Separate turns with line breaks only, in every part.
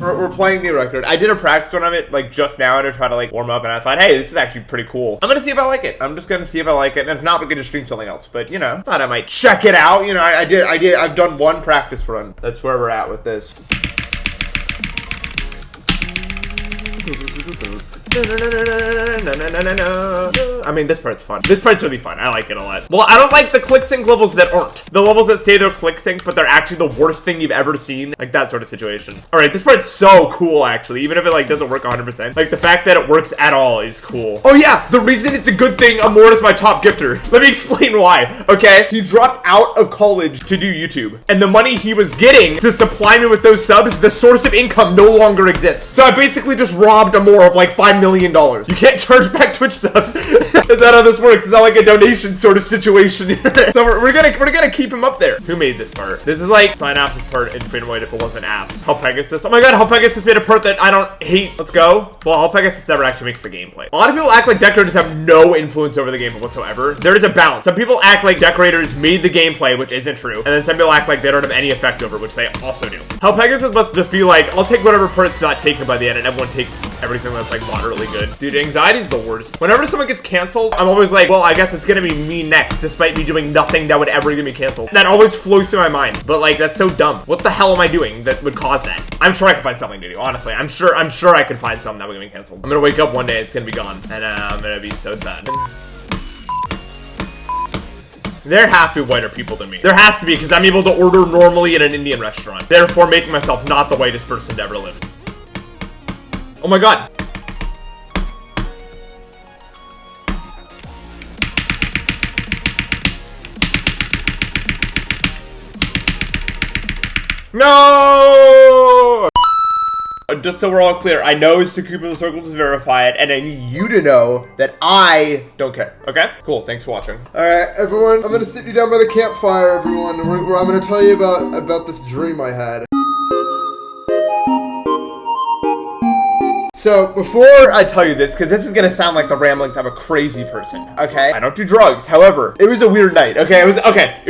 We're playing new record. I did a practice run of it like just now to try to like warm up, and I thought, hey, this is actually pretty cool. I'm gonna see if I like it. I'm just gonna see if I like it, and if not, we're gonna stream something else. But you know, thought I might check it out. You know, I've done one practice run. That's where we're at with this. I mean, this part's fun. This part's really fun. I like it a lot. Well, I don't like the click sync levels that aren't. The levels that say they're click sync, but they're actually the worst thing you've ever seen. Like that sort of situation. All right, this part's so cool, actually. Even if it like doesn't work 100%. Like the fact that it works at all is cool. Oh yeah, the reason it's a good thing Amort is my top gifter. Let me explain why, okay? He dropped out of college to do YouTube. And the money he was getting to supply me with those subs, the source of income no longer exists. So I basically just robbed Amort of like $5 million. You can't charge back Twitch subs. That's not how this works. It's not like a donation sort of situation. So we're gonna keep him up there. Who made this part? This is like Synapse's part in Freedom White if it wasn't ass. Hell Pegasus. Oh my god, Hell Pegasus made a part that I don't hate. Let's go. Well, Hell Pegasus never actually makes the gameplay. A lot of people act like decorators have no influence over the game whatsoever. There is a balance. Some people act like decorators made the gameplay, which isn't true. And then some people act like they don't have any effect over, which they also do. Hell Pegasus must just be like, I'll take whatever part's not taken by the end, and everyone takes everything that's like moderately good. Dude, anxiety's the worst. Whenever someone gets canceled, I'm always like, well, I guess it's gonna be me next, despite me doing nothing that would ever get me canceled. That always flows through my mind. But like, that's so dumb. What the hell am I doing that would cause that? I'm sure I can find something to do, honestly. I'm sure I can find something that would get me canceled. I'm gonna wake up one day, it's gonna be gone. And I'm gonna be so sad. There have to be whiter people than me. There has to be, because I'm able to order normally in an Indian restaurant. Therefore, making myself not the whitest person to ever live. Oh my god. No! Just so we're all clear, I know it's to keep in the circles to verify it, and I need you to know that I don't care. Okay? Cool. Thanks for watching.
All right, everyone. I'm gonna sit you down by the campfire, everyone. Where I'm gonna tell you about this dream I had.
So, before I tell you this, because this is going to sound like the ramblings of a crazy person, okay? I don't do drugs. However, it was a weird night, okay? It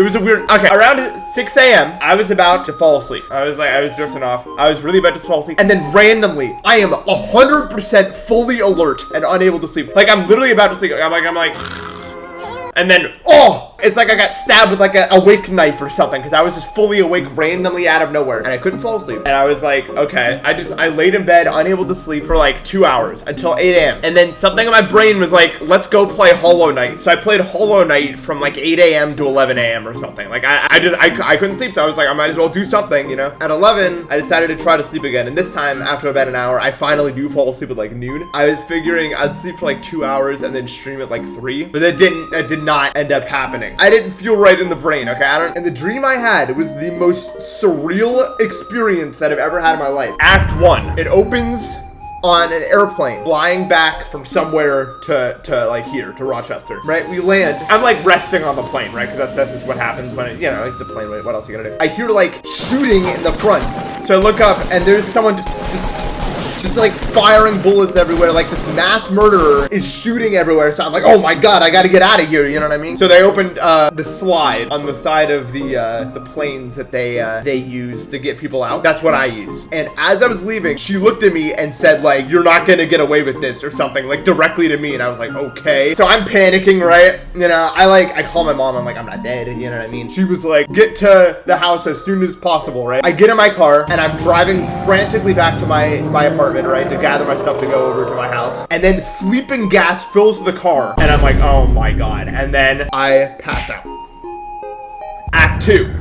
was a weird, around 6 a.m., I was about to fall asleep. I was drifting off. I was really about to fall asleep. And then randomly, I am 100% fully alert and unable to sleep. Like, I'm literally about to sleep. I'm like, and then, oh, it's like I got stabbed with like a awake knife or something, because I was just fully awake randomly out of nowhere, and I couldn't fall asleep. And I was like, okay, I laid in bed unable to sleep for like 2 hours until 8 a.m. And then something in my brain was like, let's go play Hollow Knight. So I played Hollow Knight from like 8 a.m. to 11 a.m. or something. Like I couldn't sleep, so I was like, I might as well do something, you know? At 11, I decided to try to sleep again, and this time, after about an hour, I finally do fall asleep at like noon. I was figuring I'd sleep for like 2 hours and then stream at like 3, but that did not end up happening. I didn't feel right in the brain, okay? And the dream I had was the most surreal experience that I've ever had in my life. Act 1. It opens on an airplane flying back from somewhere to like here to Rochester, right? We land. I'm like resting on the plane, right? Because that's just what happens when it, you know, it's a plane. What else are you gonna do? I hear like shooting in the front, so I look up and there's someone just like firing bullets everywhere. Like this mass murderer is shooting everywhere. So I'm like, oh my god, I gotta get out of here. You know what I mean? So they opened the slide on the side of the planes that they use to get people out. That's what I use. And as I was leaving, she looked at me and said like, you're not gonna get away with this or something, like directly to me. And I was like, okay. So I'm panicking, right? You know, I call my mom. I'm like, I'm not dead. You know what I mean? She was like, get to the house as soon as possible, right? I get in my car and I'm driving frantically back to my apartment, right, to gather my stuff to go over to my house, and then sleeping gas fills the car, and I'm like, oh my god, and then I pass out. Act 2.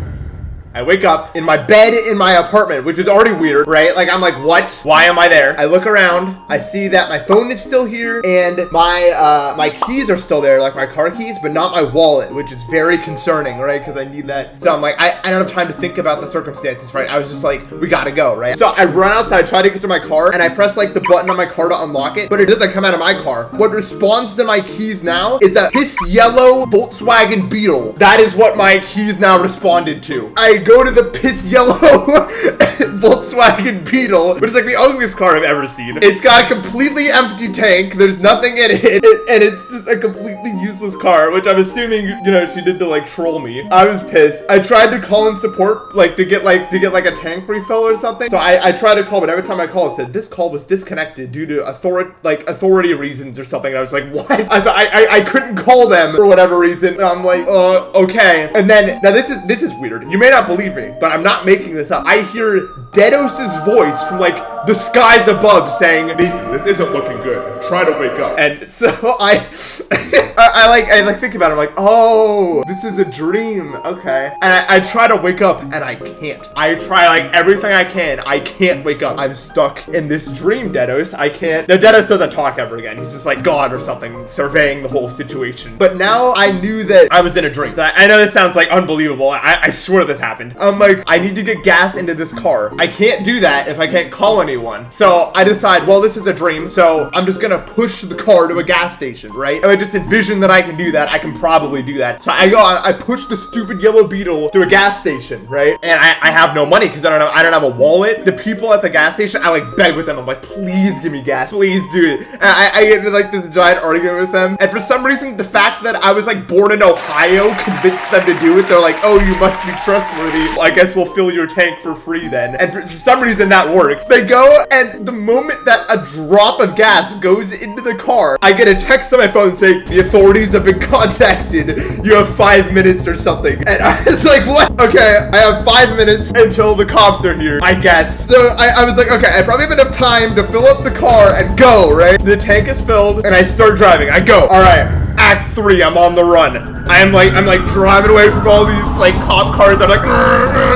I wake up in my bed in my apartment, which is already weird, right? Like, I'm like, what? Why am I there? I look around, I see that my phone is still here, and my keys are still there, like my car keys, but not my wallet, which is very concerning, right? Because I need that. So I'm like, I don't have time to think about the circumstances, right? I was just like, we gotta go, right? So I run outside, try to get to my car, and I press like the button on my car to unlock it, but it doesn't come out of my car. What responds to my keys now is a piss yellow Volkswagen Beetle. That is what my keys now responded to. I go to the piss yellow Volkswagen Volkswagen Beetle, which is like the ugliest car I've ever seen. It's got a completely empty tank. There's nothing in it, and it's just a completely useless car, which I'm assuming, you know, she did to like troll me. I was pissed. I tried to call in support, like to get like a tank refill or something. So I tried to call, but every time I called, it said this call was disconnected due to authority reasons or something. And I was like, what? I couldn't call them for whatever reason. And I'm like, okay. And then now this is weird. You may not believe me, but I'm not making this up. I hear Dedos's voice from like the skies above saying, Nathan, this isn't looking good. Try to wake up. And so I think about it. I'm like, oh, this is a dream. Okay. And I try to wake up and I can't. I try like everything I can. I can't wake up. I'm stuck in this dream, Dedos. I can't. Now, Dedos doesn't talk ever again. He's just like God or something, surveying the whole situation. But now I knew that I was in a dream. I know this sounds like unbelievable. I swear this happened. I'm like, I need to get gas into this car. I can't do that if I can't call anyone. So I decide, well, this is a dream. So I'm just gonna push the car to a gas station, right? If I just envision that I can do that, I can probably do that. So I push the stupid yellow Beetle to a gas station, right? And I have no money because I don't have a wallet. The people at the gas station, I like beg with them. I'm like, please give me gas. Please do it. And I get into like this giant argument with them. And for some reason, the fact that I was like born in Ohio convinced them to do it. They're like, oh, you must be trustworthy. Well, I guess we'll fill your tank for free then. And for some reason that works. They go, and the moment that a drop of gas goes into the car, I get a text on my phone saying, the authorities have been contacted. You have 5 minutes or something. And I was like, what? Okay, I have 5 minutes until the cops are here, I guess. So I was like, okay, I probably have enough time to fill up the car and go, right? The tank is filled and I start driving. I go, all right. Act 3, I'm on the run. I'm like driving away from all these like cop cars. I'm like,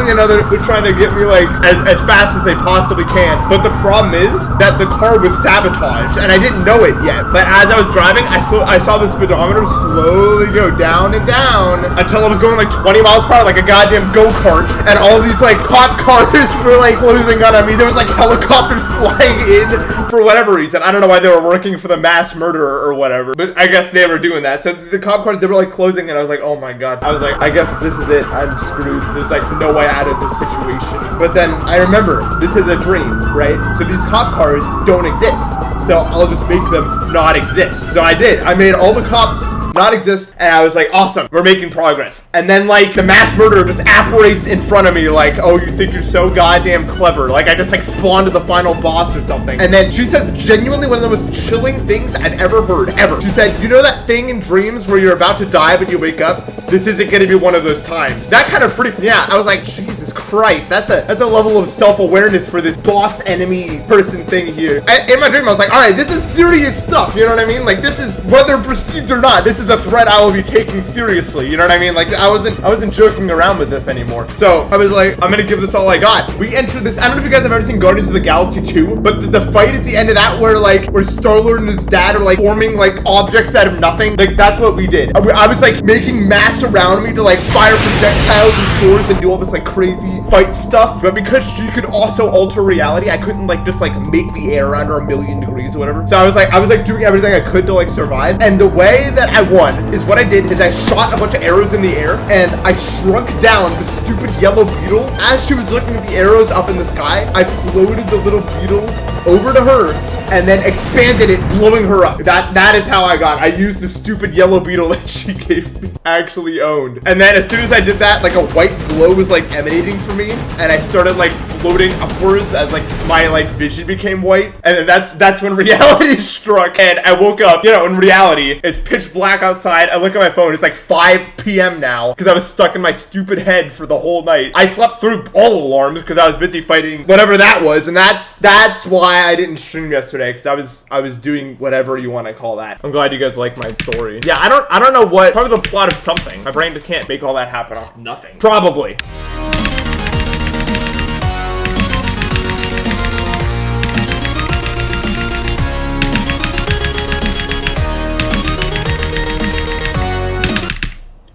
you know, they're trying to get me like as fast as they possibly can. But the problem is that the car was sabotaged and I didn't know it yet. But as I was driving, I saw the speedometer slowly go down and down until I was going like 20 miles per hour, like a goddamn go-kart. And all these like cop cars were like closing on me. There was like helicopters flying in for whatever reason. I don't know why they were working for the mass murderer or whatever, but I guess they were doing that. So the cop cars, they were like closing, and I was like, oh my god. I was like, I guess this is it. I'm screwed. There's like no way out of this situation. But then I remember, this is a dream, right? So these cop cars don't exist. So I'll just make them not exist. So I did. I made all the cops not exist, and I was like, awesome, we're making progress. And then like the mass murderer just apparates in front of me like, oh, you think you're so goddamn clever, like I just like spawned to the final boss or something. And then she says genuinely one of the most chilling things I've ever heard, ever. She said, you know that thing in dreams where you're about to die but you wake up? This isn't gonna be one of those times. That kind of freaked me out. I was like, Jesus Christ, that's a level of self-awareness for this boss enemy person thing here. In my dream I was like, all right, this is serious stuff, you know what I mean? Like this is, whether perceived or not, this is a threat I will be taking seriously, you know what I mean? Like I wasn't joking around with this anymore. So I was like, I'm gonna give this all I got. We entered this, I don't know if you guys have ever seen Guardians of the Galaxy 2, but the fight at the end of that where Star-Lord and his dad are like forming like objects out of nothing, like that's what we did. I was like making mass around me to like fire projectiles and swords and do all this like crazy fight stuff. But because she could also alter reality, I couldn't like just like make the air around her 1,000,000 degrees or whatever. So I was like doing everything I could to like survive. And the way that I won is what I did is I shot a bunch of arrows in the air and I shrunk down the stupid yellow beetle. As she was looking at the arrows up in the sky, I floated the little beetle over to her and then expanded it, blowing her up. That is how I got. I used the stupid yellow beetle that she gave me, actually owned. And then as soon as I did that, like a white glow was like emanating from me, and I started like floating upwards as like my like vision became white. And then that's when reality struck, and I woke up. You know, in reality, it's pitch black outside. I look at my phone. It's like 5 p.m. now because I was stuck in my stupid head for the whole night. I slept through all alarms because I was busy fighting whatever that was, and that's why I didn't stream yesterday, because I was doing whatever you want to call that. I'm glad you guys like my story. Yeah, I don't know what. Probably the plot of something. My brain just can't make all that happen off nothing. Probably.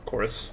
Chorus.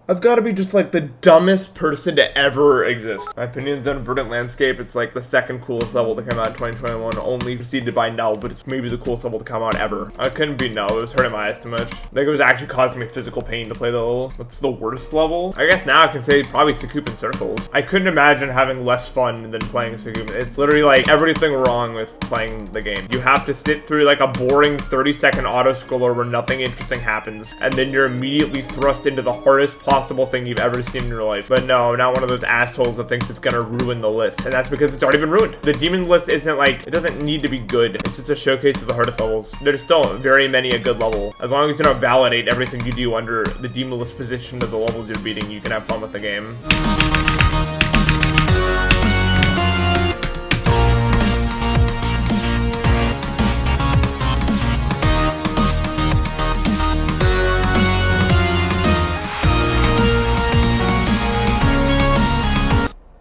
I've got to be just like the dumbest person to ever exist. My opinion's on Verdant Landscape. It's like the second coolest level to come out in 2021, only preceded by Null, but it's maybe the coolest level to come out ever. I couldn't beat Null. It was hurting my eyes too much. Like, it was actually causing me physical pain to play the level. What's the worst level? I guess now I can say probably Sekoopin Circles. I couldn't imagine having less fun than playing Sekoopin. It's literally like everything wrong with playing the game. You have to sit through like a boring 30-second auto-scroller where nothing interesting happens, and then you're immediately thrust into the hardest possible thing you've ever seen in your life. But no, not one of those assholes that thinks it's gonna ruin the list, and that's because it's already been ruined. The demon list isn't like, it doesn't need to be good. It's just a showcase of the hardest levels. There's still very many a good level. As long as you don't validate everything you do under the demon list position of the levels you're beating, you can have fun with the game.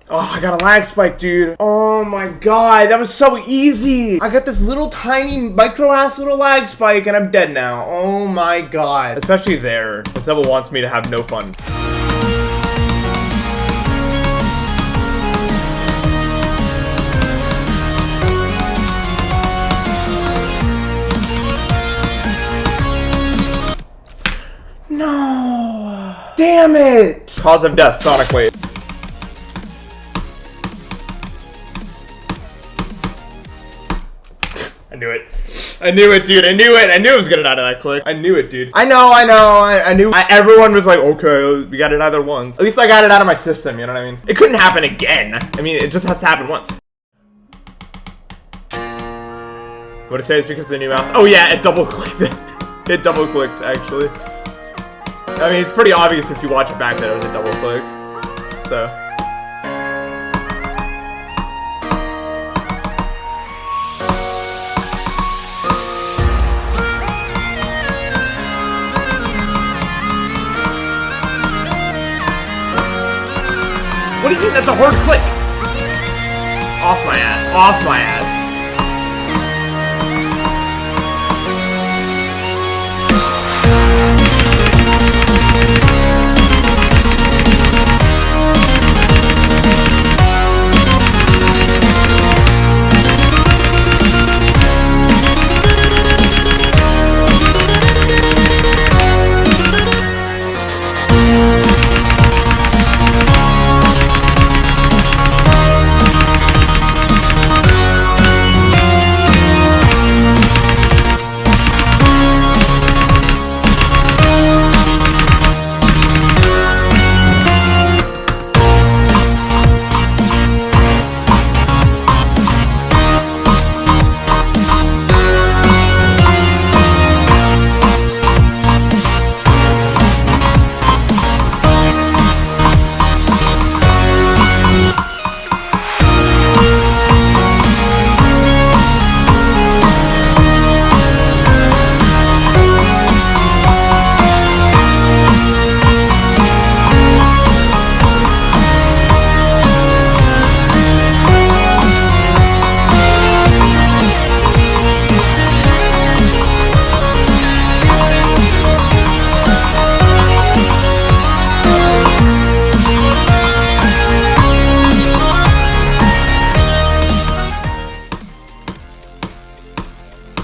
Oh, I got a lag spike, dude. Oh my god, that was so easy. I got this little tiny micro-ass little lag spike and I'm dead now. Oh my god. Especially there. This level wants me to have no fun. No. Damn it. Cause of death, Sonic Wave. I knew it. I knew it, dude. I knew it. I knew it was gonna die to that click. I knew it, dude. I know. I knew. Everyone was like, okay, we got it either once. At least I got it out of my system, you know what I mean? It couldn't happen again. I mean, it just has to happen once. What it says because of the new mouse. Oh yeah, it double clicked. It double clicked, actually. I mean, it's pretty obvious if you watch it back that it was a double click. So. What do you think? That's a hard click. Off my ass. Off my ass.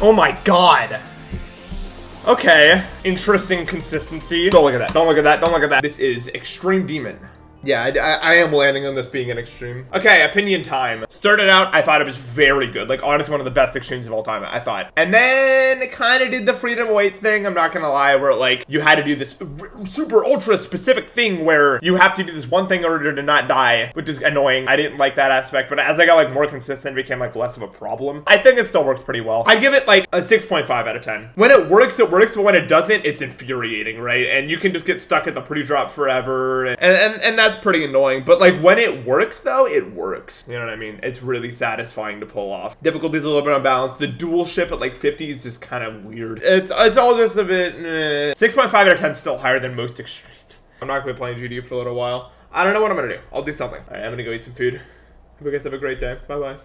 Oh my god. Okay. Interesting consistency. Don't look at that. Don't look at that. Don't look at that. This is Extreme Demon. Yeah, I am landing on this being an extreme. Okay, opinion time. Started out, I thought it was very good. Like, honestly, one of the best extremes of all time, I thought. And then it kind of did the freedom weight thing, I'm not gonna lie, where, like, you had to do this super ultra specific thing where you have to do this one thing in order to not die, which is annoying. I didn't like that aspect, but as I got, like, more consistent, it became, like, less of a problem. I think it still works pretty well. I'd give it, like, a 6.5 out of 10. When it works, but when it doesn't, it's infuriating, right? And you can just get stuck at the pre-drop forever, and that's pretty annoying. But like when it works though, it works. You know what I mean? It's really satisfying to pull off. Difficulty's a little bit unbalanced. The dual ship at like 50 is just kind of weird. It's all just a bit 6.5 out of 10 is still higher than most extremes. I'm not gonna be playing GD for a little while. I don't know what I'm gonna do. I'll do something. Alright, I'm gonna go eat some food. Hope you guys have a great day. Bye bye.